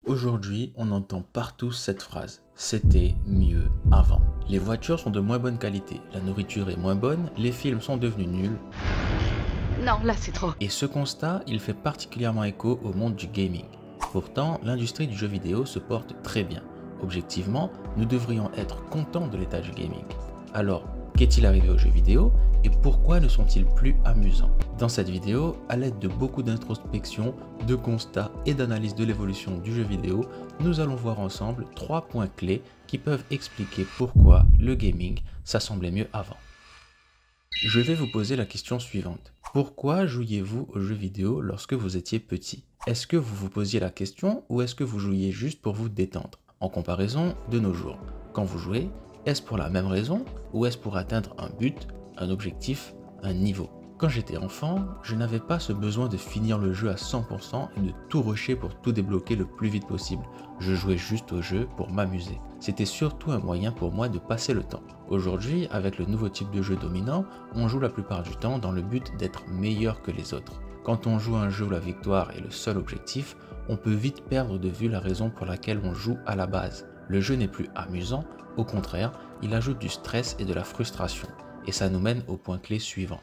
Aujourd'hui, on entend partout cette phrase. C'était mieux avant. Les voitures sont de moins bonne qualité, la nourriture est moins bonne, les films sont devenus nuls. Non, là c'est trop. Et ce constat, il fait particulièrement écho au monde du gaming. Pourtant, l'industrie du jeu vidéo se porte très bien. Objectivement, nous devrions être contents de l'état du gaming. Alors, qu'est-il arrivé aux jeux vidéo et pourquoi ne sont-ils plus amusants? Dans cette vidéo, à l'aide de beaucoup d'introspection, de constats et d'analyse de l'évolution du jeu vidéo, nous allons voir ensemble 3 points clés qui peuvent expliquer pourquoi le gaming, ça semblait mieux avant. Je vais vous poser la question suivante. Pourquoi jouiez-vous aux jeux vidéo lorsque vous étiez petit? Est-ce que vous vous posiez la question ou est-ce que vous jouiez juste pour vous détendre? En comparaison de nos jours, quand vous jouez, est-ce pour la même raison ou est-ce pour atteindre un but, un objectif, un niveau? Quand j'étais enfant, je n'avais pas ce besoin de finir le jeu à 100% et de tout rusher pour tout débloquer le plus vite possible. Je jouais juste au jeu pour m'amuser. C'était surtout un moyen pour moi de passer le temps. Aujourd'hui, avec le nouveau type de jeu dominant, on joue la plupart du temps dans le but d'être meilleur que les autres. Quand on joue un jeu où la victoire est le seul objectif, on peut vite perdre de vue la raison pour laquelle on joue à la base. Le jeu n'est plus amusant, au contraire, il ajoute du stress et de la frustration. Et ça nous mène au point clé suivant.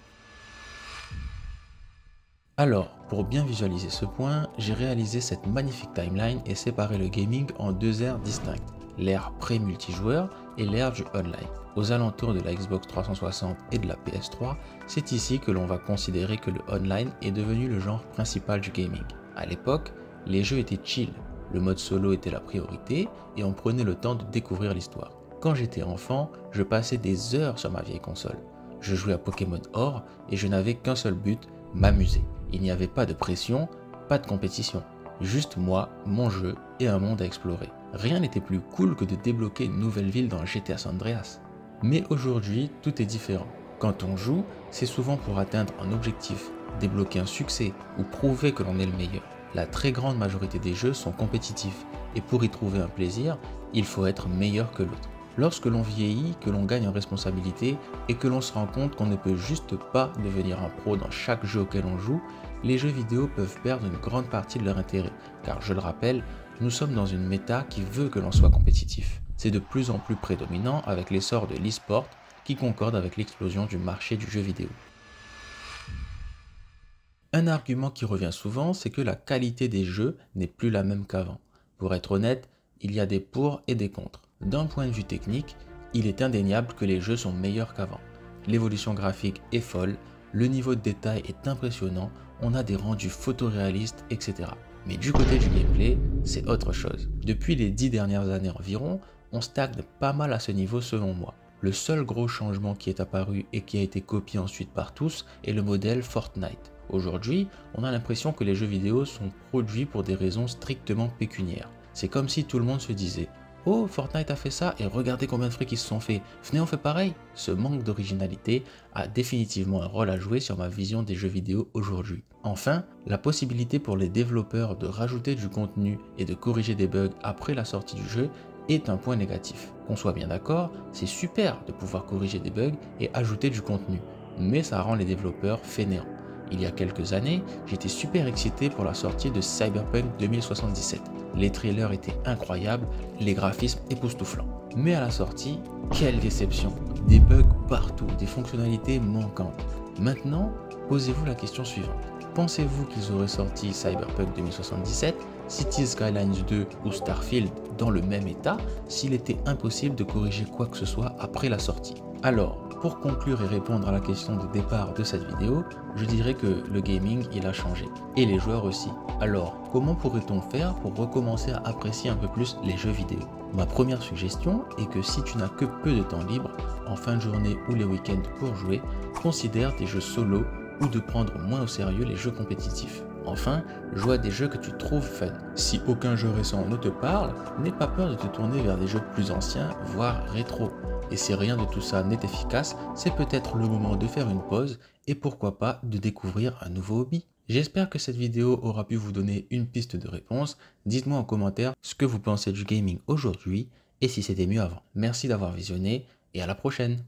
Alors, pour bien visualiser ce point, j'ai réalisé cette magnifique timeline et séparé le gaming en deux ères distinctes, l'ère pré-multijoueur et l'ère du online. Aux alentours de la Xbox 360 et de la PS3, c'est ici que l'on va considérer que le online est devenu le genre principal du gaming. À l'époque, les jeux étaient chill, le mode solo était la priorité et on prenait le temps de découvrir l'histoire. Quand j'étais enfant, je passais des heures sur ma vieille console. Je jouais à Pokémon Or et je n'avais qu'un seul but, m'amuser. Il n'y avait pas de pression, pas de compétition. Juste moi, mon jeu et un monde à explorer. Rien n'était plus cool que de débloquer une nouvelle ville dans GTA San Andreas. Mais aujourd'hui, tout est différent. Quand on joue, c'est souvent pour atteindre un objectif, débloquer un succès ou prouver que l'on est le meilleur. La très grande majorité des jeux sont compétitifs et pour y trouver un plaisir, il faut être meilleur que l'autre. Lorsque l'on vieillit, que l'on gagne en responsabilité et que l'on se rend compte qu'on ne peut juste pas devenir un pro dans chaque jeu auquel on joue, les jeux vidéo peuvent perdre une grande partie de leur intérêt. Car je le rappelle, nous sommes dans une méta qui veut que l'on soit compétitif. C'est de plus en plus prédominant avec l'essor de l'e-sport qui concorde avec l'explosion du marché du jeu vidéo. Un argument qui revient souvent, c'est que la qualité des jeux n'est plus la même qu'avant. Pour être honnête, il y a des pour et des contre. D'un point de vue technique, il est indéniable que les jeux sont meilleurs qu'avant. L'évolution graphique est folle, le niveau de détail est impressionnant, on a des rendus photoréalistes, etc. Mais du côté du gameplay, c'est autre chose. Depuis les 10 dernières années environ, on stagne pas mal à ce niveau selon moi. Le seul gros changement qui est apparu et qui a été copié ensuite par tous est le modèle Fortnite. Aujourd'hui, on a l'impression que les jeux vidéo sont produits pour des raisons strictement pécuniaires. C'est comme si tout le monde se disait « Oh, Fortnite a fait ça et regardez combien de fric ils se sont fait, venez on fait pareil !» Ce manque d'originalité a définitivement un rôle à jouer sur ma vision des jeux vidéo aujourd'hui. Enfin, la possibilité pour les développeurs de rajouter du contenu et de corriger des bugs après la sortie du jeu est un point négatif. Qu'on soit bien d'accord, c'est super de pouvoir corriger des bugs et ajouter du contenu, mais ça rend les développeurs fainéants. Il y a quelques années, j'étais super excité pour la sortie de Cyberpunk 2077. Les trailers étaient incroyables, les graphismes époustouflants. Mais à la sortie, quelle déception! Des bugs partout, des fonctionnalités manquantes. Maintenant, posez-vous la question suivante. Pensez-vous qu'ils auraient sorti Cyberpunk 2077, Cities Skylines 2 ou Starfield dans le même état s'il était impossible de corriger quoi que ce soit après la sortie? Alors, pour conclure et répondre à la question de départ de cette vidéo, je dirais que le gaming il a changé, et les joueurs aussi. Alors, comment pourrait-on faire pour recommencer à apprécier un peu plus les jeux vidéo? Ma première suggestion est que si tu n'as que peu de temps libre, en fin de journée ou les week-ends pour jouer, considère des jeux solo ou de prendre moins au sérieux les jeux compétitifs. Enfin, joue à des jeux que tu trouves fun. Si aucun jeu récent ne te parle, n'aie pas peur de te tourner vers des jeux plus anciens, voire rétro. Et si rien de tout ça n'est efficace, c'est peut-être le moment de faire une pause et pourquoi pas de découvrir un nouveau hobby. J'espère que cette vidéo aura pu vous donner une piste de réponse. Dites-moi en commentaire ce que vous pensez du gaming aujourd'hui et si c'était mieux avant. Merci d'avoir visionné et à la prochaine.